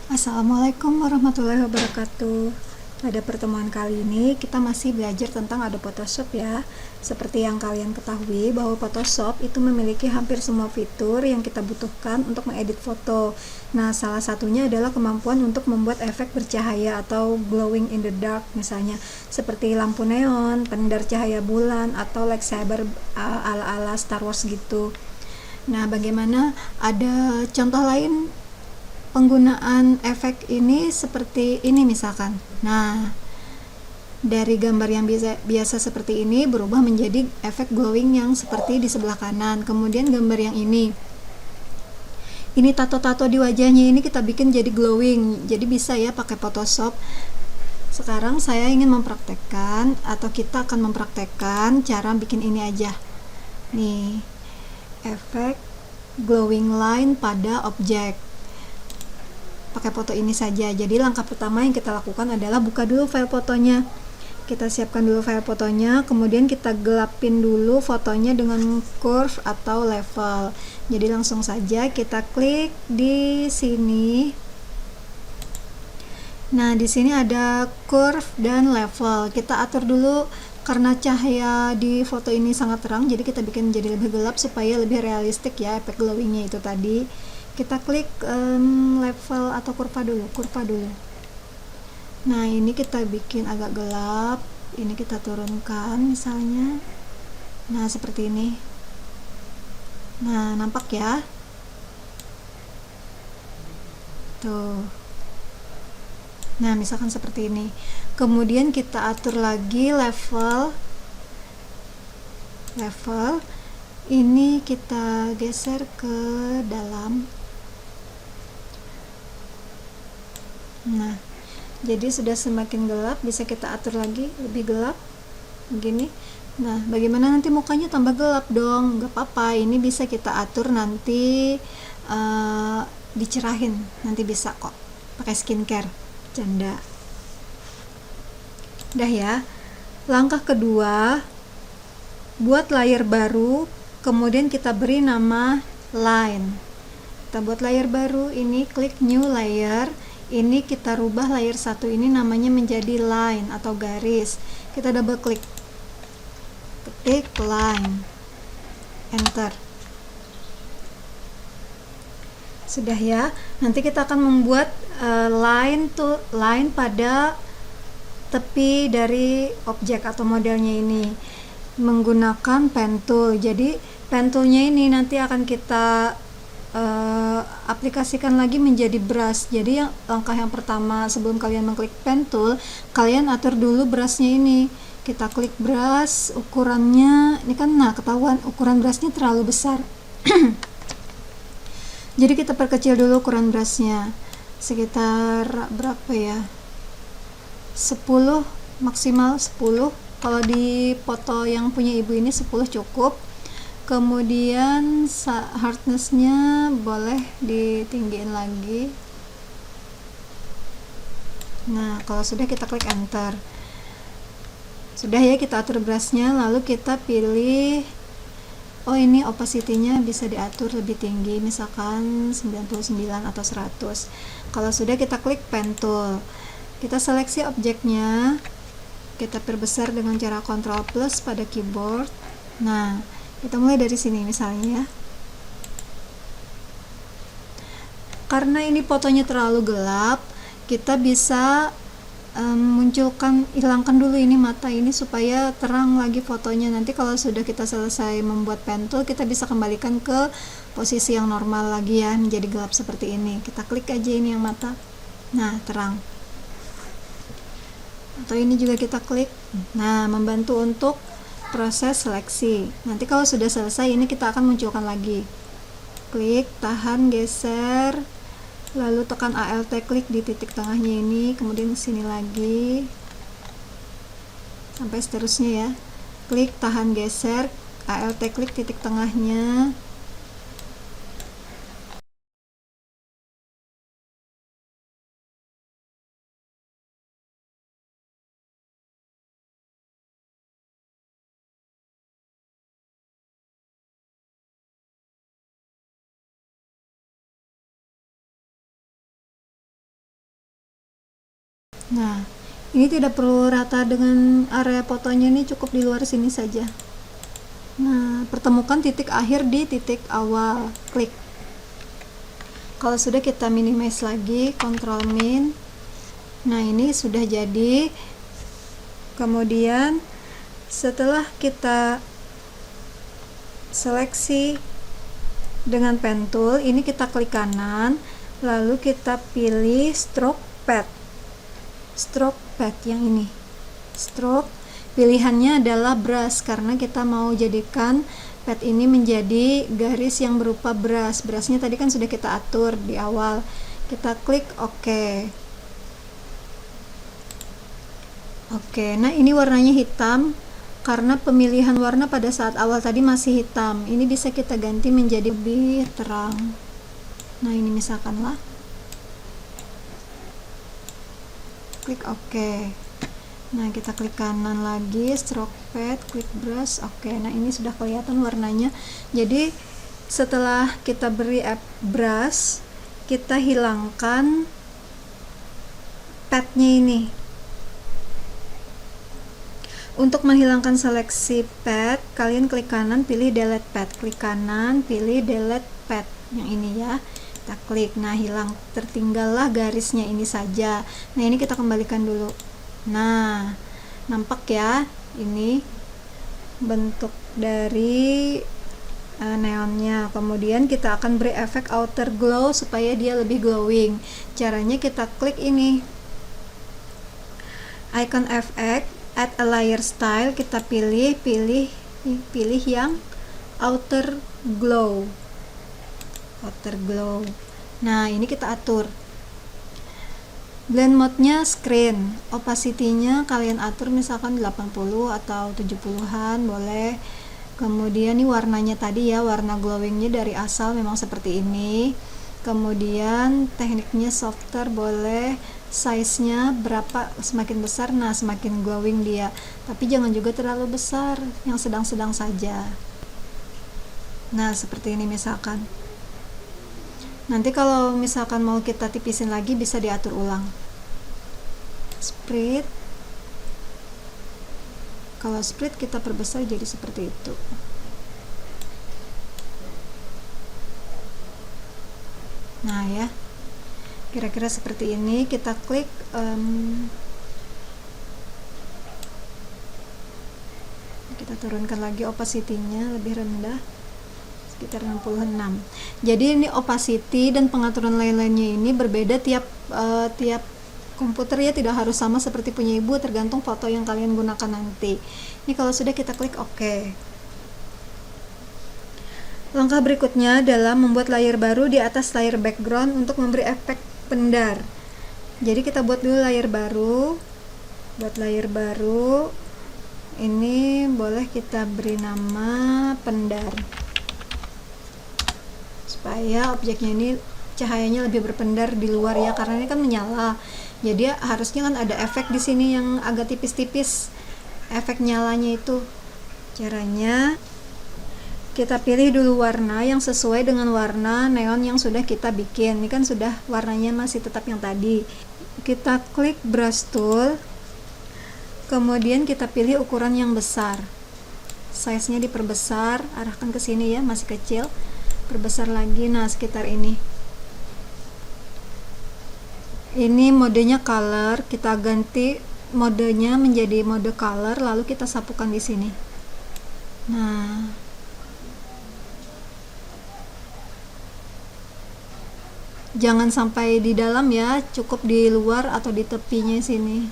Assalamualaikum warahmatullahi wabarakatuh. Pada pertemuan kali ini kita masih belajar tentang Adobe Photoshop ya. Seperti yang kalian ketahui bahwa Photoshop itu memiliki hampir semua fitur yang kita butuhkan untuk mengedit foto. Nah, salah satunya adalah kemampuan untuk membuat efek bercahaya atau glowing in the dark misalnya, seperti lampu neon, pengedar cahaya bulan, atau lightsaber ala-ala Star Wars gitu. Nah, bagaimana ada contoh lain penggunaan efek ini seperti ini misalkan. Nah, dari gambar yang biasa seperti ini berubah menjadi efek glowing yang seperti di sebelah kanan. Kemudian gambar yang ini tato-tato di wajahnya ini kita bikin jadi glowing. Jadi bisa ya pakai Photoshop. Sekarang saya ingin mempraktekkan atau kita akan mempraktekkan cara bikin ini aja. Nih, efek glowing line pada objek. Pakai foto ini saja. Jadi langkah pertama yang kita lakukan adalah buka dulu file fotonya. Kita siapkan dulu file fotonya, kemudian kita gelapin dulu fotonya dengan curve atau level. Jadi langsung saja kita klik di sini. Nah, di sini ada curve dan level. Kita atur dulu karena cahaya di foto ini sangat terang, jadi kita bikin jadi lebih gelap supaya lebih realistik ya efek glowingnya itu tadi. Kita klik level atau kurva dulu. Nah, ini kita bikin agak gelap, ini kita turunkan misalnya. Nah, seperti ini. Nah, nampak ya? Tuh. Nah, misalkan seperti ini. Kemudian kita atur lagi level. Ini kita geser ke dalam. Nah, jadi sudah semakin gelap, bisa kita atur lagi lebih gelap begini. Nah, bagaimana nanti mukanya tambah gelap dong? Gak apa-apa, ini bisa kita atur nanti dicerahin, nanti bisa kok pakai skincare canda. Udah ya. Langkah kedua, buat layer baru, kemudian kita beri nama line. Kita buat layer baru, ini klik new layer. Ini kita rubah layer 1 ini namanya menjadi line atau garis. Kita double klik, ketik line, enter. Sudah ya. Nanti kita akan membuat line pada tepi dari objek atau modelnya ini menggunakan pen tool. Jadi pen toolnya ini nanti akan kita aplikasikan lagi menjadi brush. Jadi langkah yang pertama sebelum kalian mengklik pen tool, kalian atur dulu brushnya ini. Kita klik brush, ukurannya ini kan, nah ketahuan ukuran brushnya terlalu besar. Jadi kita perkecil dulu ukuran brushnya sekitar berapa ya, 10, maksimal 10. Kalau di foto yang punya ibu ini 10 cukup. Kemudian hardness-nya boleh ditinggiin lagi. Nah, kalau sudah kita klik enter. Sudah ya, kita atur brushnya, lalu kita pilih, oh ini opacity-nya bisa diatur lebih tinggi, misalkan 99 atau 100. Kalau sudah, kita klik pen tool. Kita seleksi objeknya, kita perbesar dengan cara Ctrl plus pada keyboard. Nah, kita mulai dari sini misalnya ya. Karena ini fotonya terlalu gelap, kita bisa hilangkan dulu ini mata ini supaya terang lagi fotonya. Nanti kalau sudah kita selesai membuat pen tool, kita bisa kembalikan ke posisi yang normal lagi ya, menjadi gelap seperti ini. Kita klik aja ini yang mata. Nah, terang. Atau ini juga kita klik. Nah, membantu untuk proses seleksi. Nanti kalau sudah selesai, ini kita akan munculkan lagi. Klik, tahan, geser, lalu tekan Alt, klik di titik tengahnya ini, kemudian sini lagi, sampai seterusnya ya. Klik, tahan, geser, Alt, klik titik tengahnya, Nah, ini tidak perlu rata dengan area fotonya, ini cukup di luar sini saja. Nah, pertemukan titik akhir di titik awal, klik. Kalau sudah, kita minimize lagi, Ctrl Min. Nah, ini sudah jadi. Kemudian setelah kita seleksi dengan pen tool, ini kita klik kanan, lalu kita pilih stroke pad. Stroke pad yang ini. Stroke, pilihannya adalah brush karena kita mau jadikan pad ini menjadi garis yang berupa brush. Brushnya tadi kan sudah kita atur di awal. Kita klik OK. Oke, nah ini warnanya hitam karena pemilihan warna pada saat awal tadi masih hitam. Ini bisa kita ganti menjadi lebih terang. Nah, ini misalkanlah. Klik OK. Nah, kita klik kanan lagi, stroke pad, klik brush. Oke, nah ini sudah kelihatan warnanya. Jadi setelah kita beri brush, kita hilangkan padnya ini. Untuk menghilangkan seleksi pad, kalian klik kanan, pilih delete pad. Klik kanan, pilih delete pad. Yang ini ya. Kita klik. Nah, hilang. Tertinggallah garisnya ini saja. Nah, ini kita kembalikan dulu. Nah, nampak ya. Ini bentuk dari neonnya. Kemudian kita akan beri efek outer glow supaya dia lebih glowing. Caranya kita klik ini. Icon FX, add a layer style, kita pilih yang outer glow. Outer glow. Nah, ini kita atur. Blend mode-nya screen. Opacity-nya kalian atur misalkan 80 atau 70-an boleh. Kemudian ini warnanya tadi ya, warna glowingnya dari asal memang seperti ini. Kemudian tekniknya softer boleh. Size-nya berapa, semakin besar, nah semakin glowing dia. Tapi jangan juga terlalu besar, yang sedang-sedang saja. Nah, seperti ini misalkan. Nanti kalau misalkan mau kita tipisin lagi, bisa diatur ulang. Split. Kalau split kita perbesar jadi seperti itu. Nah ya, kira-kira seperti ini. Kita klik kita turunkan lagi opacity-nya lebih rendah, sekitar 66. Jadi ini opacity dan pengaturan lain-lainnya ini berbeda tiap komputer ya, tidak harus sama seperti punya ibu, tergantung foto yang kalian gunakan nanti. Ini kalau sudah, kita klik OK. Langkah berikutnya adalah membuat layer baru di atas layer background untuk memberi efek pendar. Jadi kita buat dulu layer baru. Buat layer baru, ini boleh kita beri nama pendar, supaya objeknya ini cahayanya lebih berpendar di luar ya, karena ini kan menyala. Jadi harusnya kan ada efek di sini yang agak tipis-tipis, efek nyalanya itu. Caranya kita pilih dulu warna yang sesuai dengan warna neon yang sudah kita bikin. Ini kan sudah warnanya masih tetap yang tadi. Kita klik brush tool, kemudian kita pilih ukuran yang besar. Size-nya diperbesar, arahkan ke sini ya, masih kecil. Perbesar lagi, nah sekitar ini. Ini modenya color, kita ganti modenya menjadi mode color, lalu kita sapukan di sini. Nah, jangan sampai di dalam ya, cukup di luar atau di tepinya sini.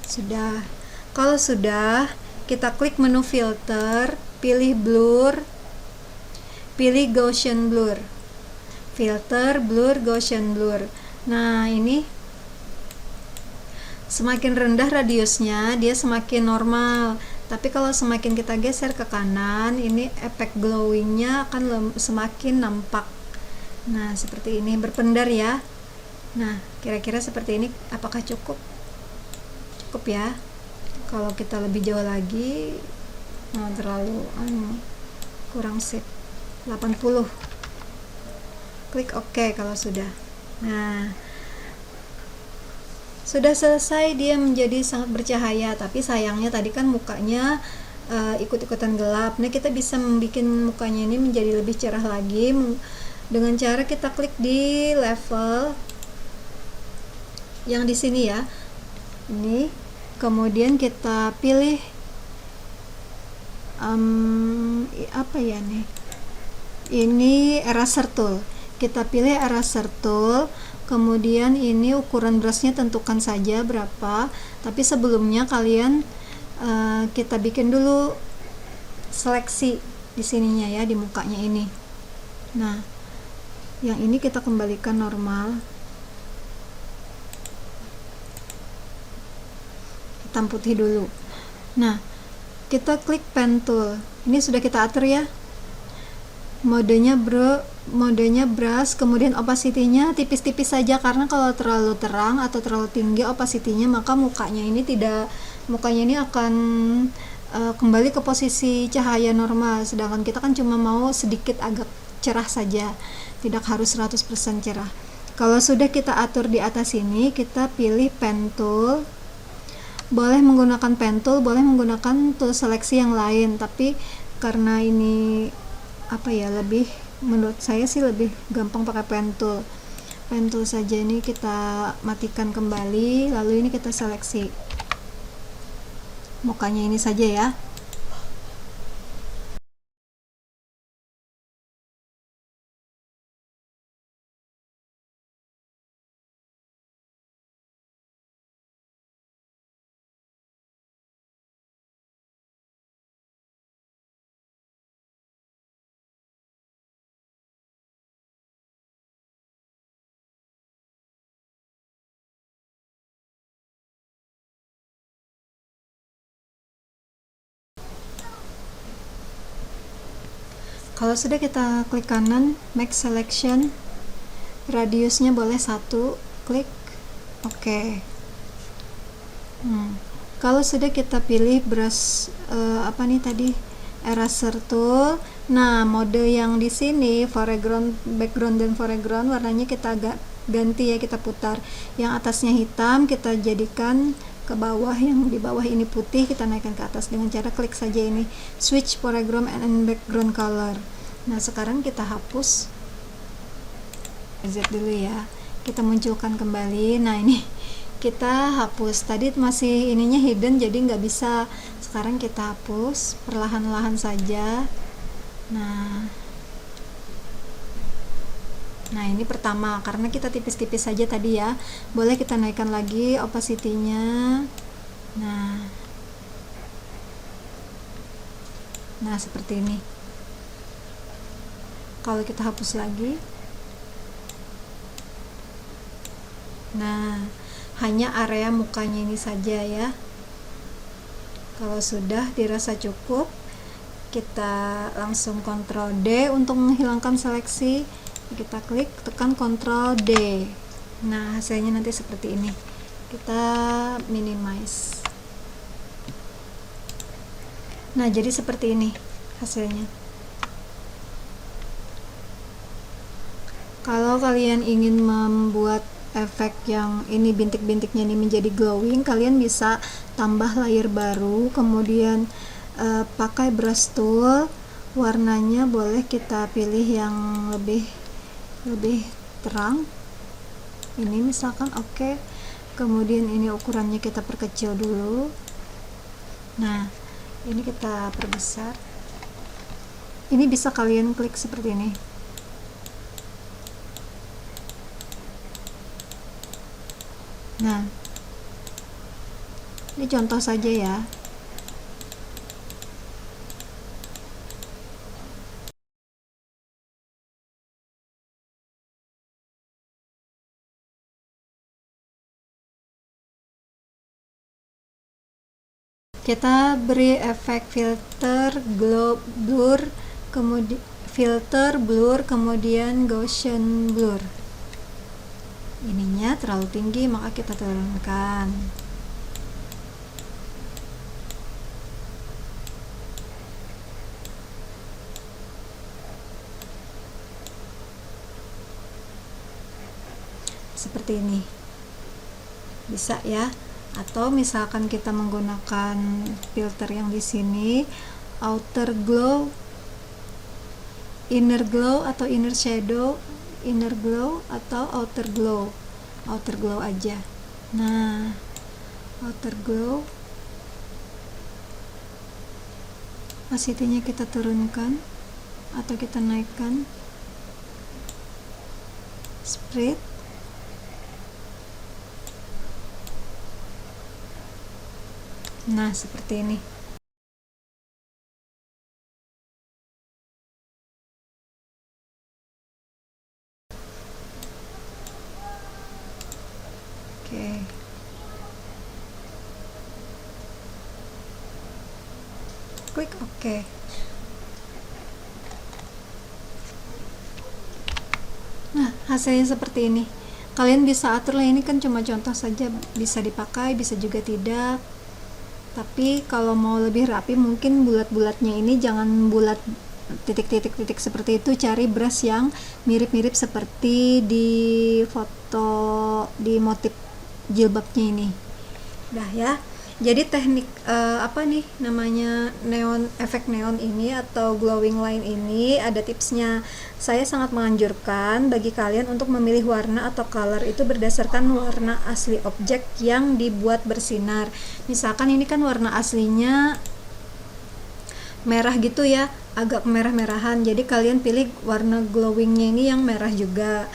Sudah. Kalau sudah, kita klik menu filter, pilih blur, pilih Gaussian blur. Filter, blur, Gaussian blur. Nah, ini semakin rendah radiusnya, dia semakin normal. Tapi kalau semakin kita geser ke kanan, ini efek glowingnya akan semakin nampak. Nah, seperti ini, berpendar ya. Nah, kira-kira seperti ini, apakah cukup? Cukup ya. Kalau kita lebih jauh lagi, terlalu kurang sip. 80. Klik OK kalau sudah. Nah, sudah selesai, dia menjadi sangat bercahaya, tapi sayangnya tadi kan mukanya ikut-ikutan gelap. Nah, kita bisa membuat mukanya ini menjadi lebih cerah lagi dengan cara kita klik di level yang di sini ya. Ini, kemudian kita pilih apa ya nih? Ini eraser tool. Kita pilih eraser tool. Kemudian ini ukuran brushnya tentukan saja berapa. Tapi sebelumnya kalian kita bikin dulu seleksi di sininya ya, di mukanya ini. Nah, yang ini kita kembalikan normal. Hitam putih dulu. Nah, kita klik pen tool. Ini sudah kita atur ya. Modenya brush, kemudian opacity-nya tipis-tipis saja, karena kalau terlalu terang atau terlalu tinggi opacity-nya maka mukanya ini akan kembali ke posisi cahaya normal, sedangkan kita kan cuma mau sedikit agak cerah saja, tidak harus 100% cerah. Kalau sudah kita atur di atas ini, kita pilih pen tool. Boleh menggunakan pen tool, boleh menggunakan tool seleksi yang lain, tapi karena ini lebih, menurut saya sih lebih gampang pakai pen tool. Pen tool saja ini kita matikan kembali, lalu ini kita seleksi mukanya ini saja ya. Kalau sudah, kita klik kanan, make selection, radiusnya boleh 1, klik OK. Kalau sudah, kita pilih brush eraser tool. Nah, mode yang di sini foreground, background dan foreground warnanya kita agak ganti ya, kita putar. Yang atasnya hitam kita jadikan ke bawah, yang di bawah ini putih kita naikkan ke atas dengan cara klik saja ini switch foreground and background color. Nah, sekarang kita hapus Z dulu ya, kita munculkan kembali. Nah, ini kita hapus, tadi masih ininya hidden jadi nggak bisa. Sekarang kita hapus perlahan-lahan saja. Nah, ini pertama, karena kita tipis-tipis saja tadi ya, boleh kita naikkan lagi opacity-nya. Nah, seperti ini. Kalau kita hapus lagi, nah, hanya area mukanya ini saja ya. Kalau sudah dirasa cukup, kita langsung Ctrl D untuk menghilangkan seleksi. Kita klik, tekan Ctrl D. Nah, hasilnya nanti seperti ini. Kita minimize. Nah, jadi seperti ini hasilnya. Kalau kalian ingin membuat efek yang ini bintik-bintiknya ini menjadi glowing, kalian bisa tambah layer baru, kemudian pakai brush tool, warnanya boleh kita pilih yang lebih terang, ini misalkan oke. Kemudian ini ukurannya kita perkecil dulu. Nah, ini kita perbesar. Ini bisa kalian klik seperti ini. Nah, ini contoh saja ya. Kita beri efek filter, blur, kemudian filter, blur, kemudian Gaussian blur. Ininya terlalu tinggi, maka kita turunkan. seperti ini, bisa ya. Atau misalkan kita menggunakan filter yang di sini, outer glow, inner glow atau inner shadow, inner glow atau outer glow aja. Nah, outer glow, opacity-nya kita turunkan atau kita naikkan, spread, nah seperti ini. Oke. Klik OK. Nah, hasilnya seperti ini. Kalian bisa atur lah, ini kan cuma contoh saja, bisa dipakai, bisa juga tidak. Tapi kalau mau lebih rapi, mungkin bulat-bulatnya ini jangan bulat titik-titik seperti itu, cari brush yang mirip-mirip seperti di foto di motif jilbabnya ini. Udah ya. Jadi teknik apa nih namanya, neon, efek neon ini atau glowing line ini ada tipsnya. Saya sangat menganjurkan bagi kalian untuk memilih warna atau color itu berdasarkan warna asli objek yang dibuat bersinar. Misalkan ini kan warna aslinya merah gitu ya, agak merah-merahan, jadi kalian pilih warna glowingnya ini yang merah juga,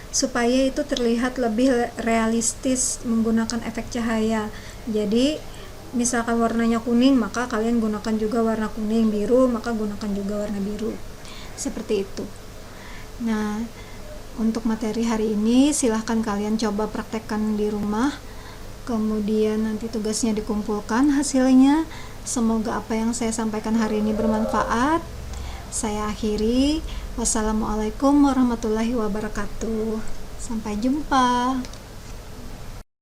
supaya itu terlihat lebih realistis menggunakan efek cahaya. Jadi misalkan warnanya kuning, maka kalian gunakan juga warna kuning, biru maka gunakan juga warna biru, seperti itu. Nah, untuk materi hari ini silahkan kalian coba praktekkan di rumah, kemudian nanti tugasnya dikumpulkan hasilnya. Semoga apa yang saya sampaikan hari ini bermanfaat. Saya akhiri. Wassalamualaikum warahmatullahi wabarakatuh. Sampai jumpa.